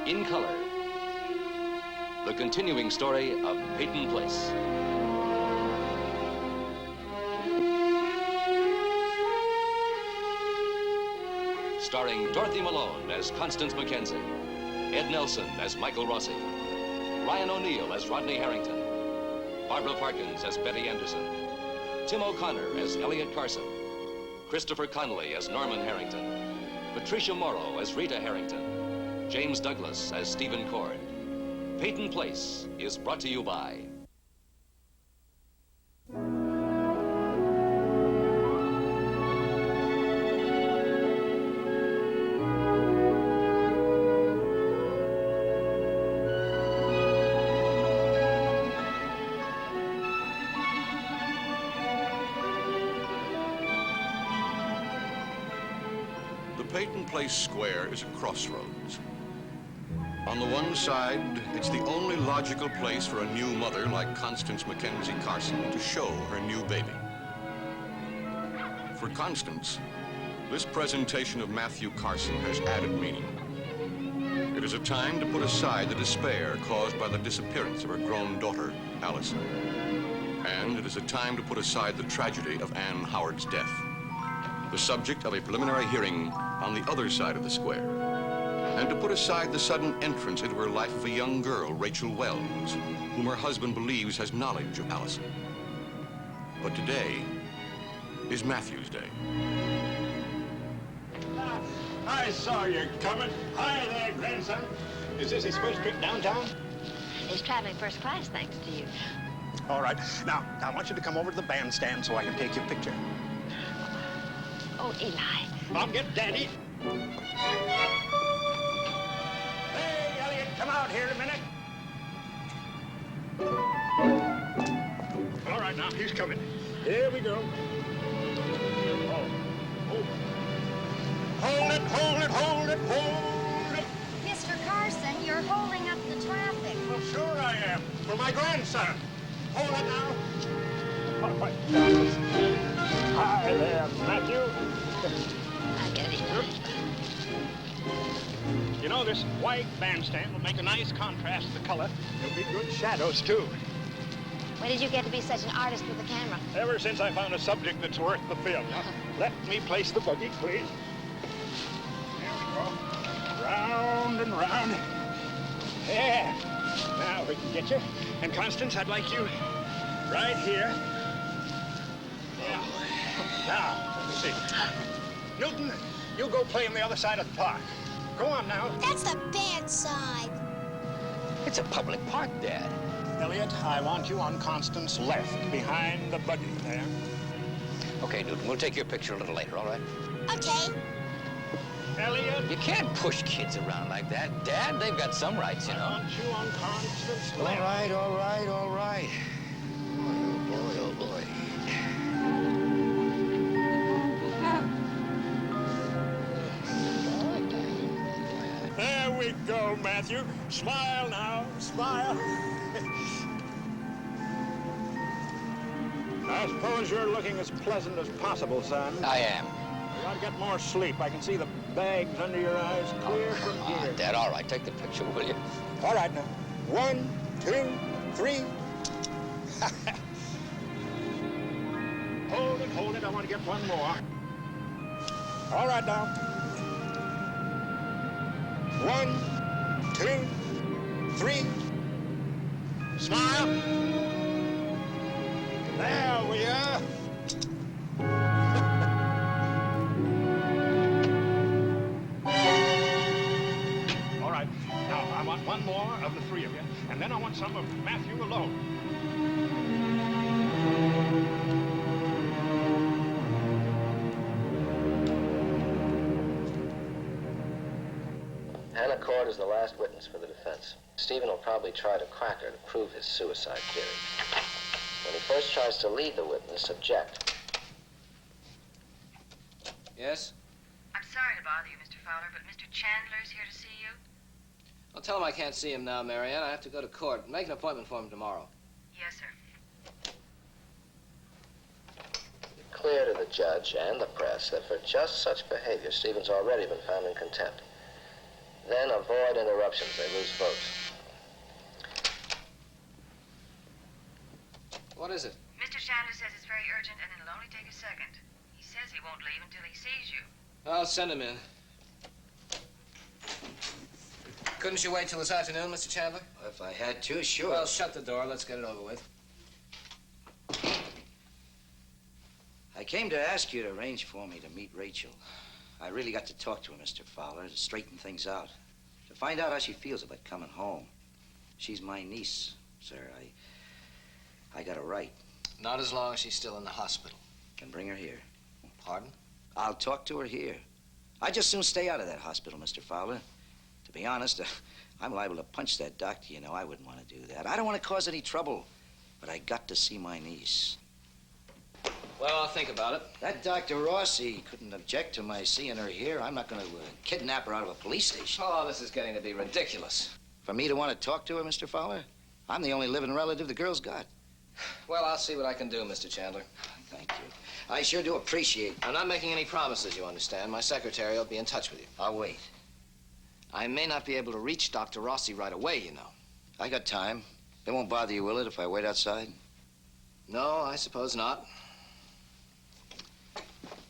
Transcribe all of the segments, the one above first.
in color. The continuing story of Peyton Place. Starring Dorothy Malone as Constance Mackenzie, Ed Nelson as Michael Rossi, Ryan O'Neal as Rodney Harrington, Barbara Parkins as Betty Anderson, Tim O'Connor as Elliot Carson, Christopher Connolly as Norman Harrington, Patricia Morrow as Rita Harrington, James Douglas as Stephen Cord. Peyton Place is brought to you by Peyton Place Square is a crossroads. On the one side, it's the only logical place for a new mother like Constance Mackenzie Carson to show her new baby. For Constance, this presentation of Matthew Carson has added meaning. It is a time to put aside the despair caused by the disappearance of her grown daughter, Allison. And it is a time to put aside the tragedy of Anne Howard's death, the subject of a preliminary hearing on the other side of the square, and to put aside the sudden entrance into her life of a young girl, Rachel Wells, whom her husband believes has knowledge of Allison. But today is Matthew's day. I saw you coming. Hi there, grandson. Is this his first trip downtown? He's traveling first class, thanks to you. All right. Now, I want you to come over to the bandstand so I can take your picture. Oh, Eli. Mom, get Daddy. Hey, Elliot, come out here a minute. All right, now, he's coming. Here we go. Oh. Hold it, hold it, hold it, hold it. Mr. Carson, you're holding up the traffic. Well, sure I am. For my grandson. Hold it now. All right. Hi there, Matthew. I get it. You know, this white bandstand will make a nice contrast to the color. There'll be good shadows, too. When did you get to be such an artist with a camera? Ever since I found a subject that's worth the film. Now, let me place the buggy, please. There we go. Round and round. Yeah. Now we can get you. And Constance, I'd like you right here. Yeah. Now, let's see. Newton, you go play on the other side of the park. Go on now. That's the bad side. It's a public park, Dad. Elliot, I want you on Constance's left, behind the buggy there. Okay, Newton, we'll take your picture a little later, all right? Okay. Elliot. You can't push kids around like that. Dad, they've got some rights, you know. I want you on Constance's All left. right, all right, all right. Boy, oh, boy. There we go, Matthew. Smile now, smile. I suppose you're looking as pleasant as possible, son. I am. You ought to get more sleep. I can see the bags under your eyes clear from Come here. on, Dad, all right, take the picture, will you? All right, now. 1, 2, 3. Hold it. I want to get one more. All right, now. 1, 2, 3. Smile. There we are. All right. Now, I want one more of the three of you, and then I want some of Matthew alone. Hannah Cord is the last witness for the defense. Stephen will probably try to crack her to prove his suicide theory. When he first tries to lead the witness, object. Yes? I'm sorry to bother you, Mr. Fowler, but Mr. Chandler's here to see you. I'll tell him I can't see him now, Marianne. I have to go to court. Make an appointment for him tomorrow. Yes, sir. Clear to the judge and the press that for just such behavior, Stephen's already been found in contempt. Then avoid interruptions. They lose votes. What is it? Mr. Chandler says it's very urgent and it'll only take a second. He says he won't leave until he sees you. I'll send him in. Couldn't you wait till this afternoon, Mr. Chandler? If I had to, sure. Well, shut the door. Let's get it over with. I came to ask you to arrange for me to meet Rachel. I really got to talk to her, Mr. Fowler, to straighten things out. To find out how she feels about coming home. She's my niece, sir. I got a right. Not as long as she's still in the hospital. Can bring her here. Pardon? I'll talk to her here. I'd just soon stay out of that hospital, Mr. Fowler. To be honest, I'm liable to punch that doctor, you know. I wouldn't want to do that. I don't want to cause any trouble. But I got to see my niece. Well, I'll think about it. That Dr. Rossi couldn't object to my seeing her here. I'm not going to kidnap her out of a police station. Oh, this is getting to be ridiculous. For me to want to talk to her, Mr. Fowler? I'm the only living relative the girl's got. Well, I'll see what I can do, Mr. Chandler. Thank you. I sure do appreciate it. I'm not making any promises, you understand. My secretary will be in touch with you. I'll wait. I may not be able to reach Dr. Rossi right away, you know. I got time. It won't bother you, will it, if I wait outside? No, I suppose not.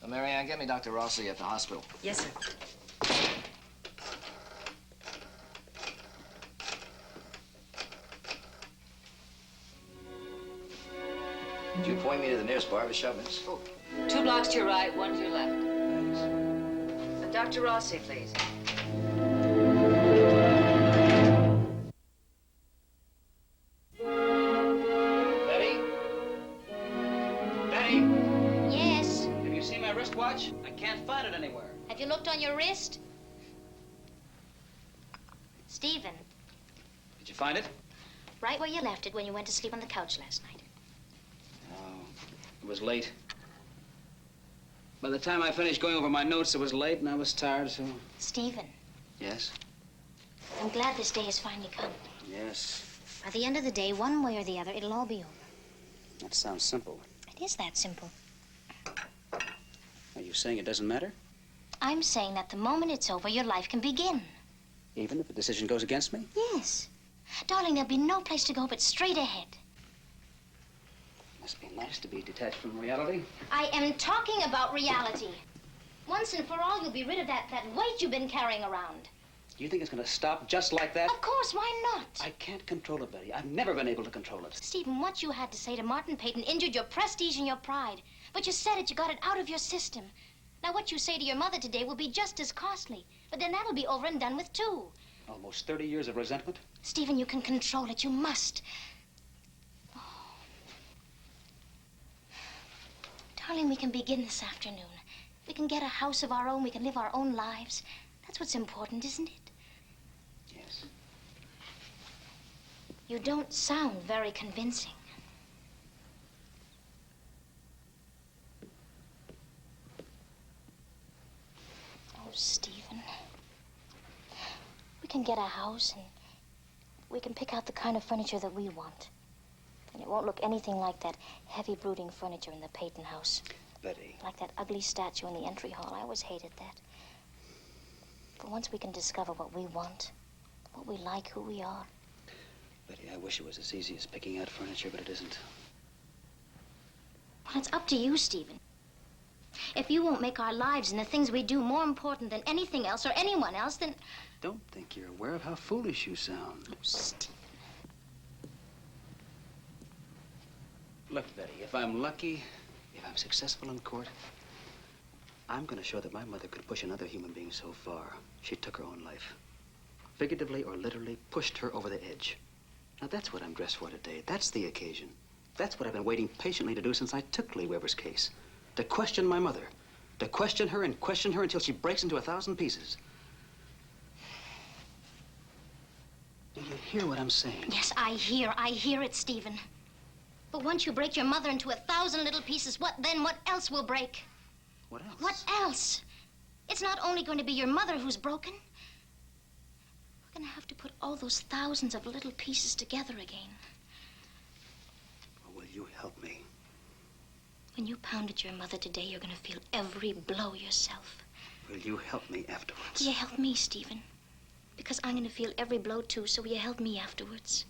Well, Mary Ann, get me Dr. Rossi at the hospital. Yes, sir. Could you point me to the nearest barbershop, miss? Oh, 2 blocks to your right, 1 to your left. Thanks. Dr. Rossi, please. Betty? Betty? Yes. Have you seen my wristwatch? I can't find it anywhere. Have you looked on your wrist? Stephen, Did you find it? right where you left it when you went to sleep on the couch last night. Oh, it was late. By the time I finished going over my notes, it was late and I was tired, so... Stephen, Yes? I'm glad this day has finally come. Yes. By the end of the day, one way or the other, it'll all be over. That sounds simple. It is that simple. Are you saying it doesn't matter? I'm saying that the moment it's over, your life can begin. Even if the decision goes against me? Yes. Darling, there'll be no place to go but straight ahead. Must be nice to be detached from reality. I am talking about reality. Once and for all, you'll be rid of that weight you've been carrying around. Do you think it's going to stop just like that? Of course, why not? I can't control it, Betty. I've never been able to control it. Stephen, what you had to say to Martin Peyton injured your prestige and your pride. But you said it, you got it out of your system. Now, what you say to your mother today will be just as costly. But then that'll be over and done with, too. Almost 30 years of resentment? Stephen, you can control it. You must. Oh. Darling, we can begin this afternoon. We can get a house of our own. We can live our own lives. That's what's important, isn't it? Yes. You don't sound very convincing. Oh, Stephen. We can get a house and we can pick out the kind of furniture that we want. And it won't look anything like that heavy brooding furniture in the Peyton house. Betty. Like that ugly statue in the entry hall. I always hated that. But once we can discover what we want, what we like, who we are. Betty, I wish it was as easy as picking out furniture, but it isn't. Well, it's up to you, Stephen. If you won't make our lives and the things we do more important than anything else or anyone else, then... Don't think you're aware of how foolish you sound. Oh, Stephen. Look, Betty, if I'm lucky, if I'm successful in court, I'm going to show that my mother could push another human being so far. She took her own life. Figuratively or literally pushed her over the edge. Now, that's what I'm dressed for today. That's the occasion. That's what I've been waiting patiently to do since I took Lee Weber's case. To question my mother. To question her and question her until she breaks into 1,000 pieces. Do you hear what I'm saying? Yes, I hear it, Stephen. But once you break your mother into 1,000 little pieces, what then? What else will break? What else? What else? It's not only going to be your mother who's broken. We're going to have to put all those thousands of little pieces together again. Well, will you help me? When you pounded your mother today, you're going to feel every blow yourself. Will you help me afterwards? Will you help me, Stephen? Because I'm going to feel every blow, too, so will you help me afterwards?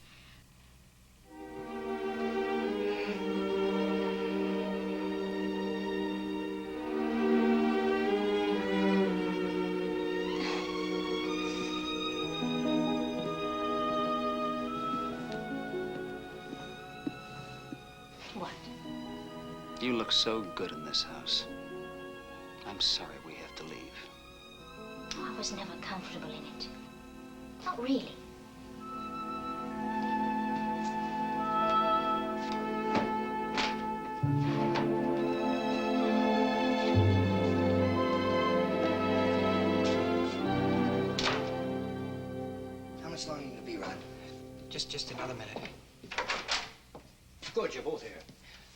What? You look so good in this house. I'm sorry we have to leave. Oh, I was never comfortable in it. Not really. How much longer are you going to be, Rod? Just another minute. Good, you're both here.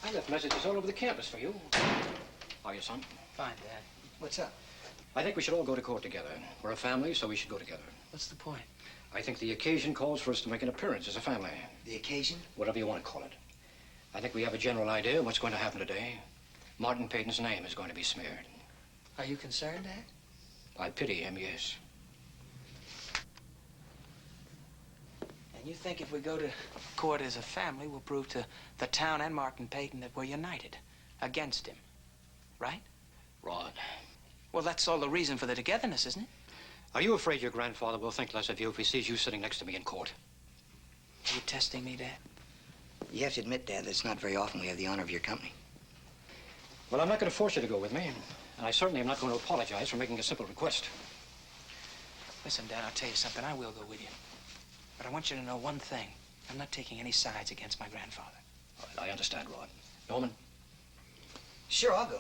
I left messages all over the campus for you. How are you, son? Fine, Dad. What's up? I think we should all go to court together. We're a family, so we should go together. What's the point? I think the occasion calls for us to make an appearance as a family. The occasion? Whatever you want to call it. I think we have a general idea of what's going to happen today. Martin Peyton's name is going to be smeared. Are you concerned, Dad? I pity him, yes. And you think if we go to court as a family, we'll prove to the town and Martin Peyton that we're united against him, right? Rod. Well, that's all the reason for the togetherness, isn't it? Are you afraid your grandfather will think less of you if he sees you sitting next to me in court? Are you testing me, Dad? You have to admit, Dad, that it's not very often we have the honor of your company. Well, I'm not going to force you to go with me, and I certainly am not going to apologize for making a simple request. Listen, Dad, I'll tell you something. I will go with you. But I want you to know one thing. I'm not taking any sides against my grandfather. All right, I understand, Rod. Norman? Sure, I'll go.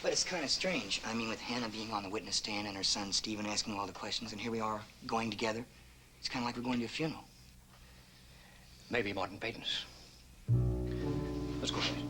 But it's kind of strange. I mean, with Hannah being on the witness stand and her son Stephen asking all the questions, and here we are going together. It's kind of like we're going to a funeral. Maybe Martin Peyton's. Let's go, please.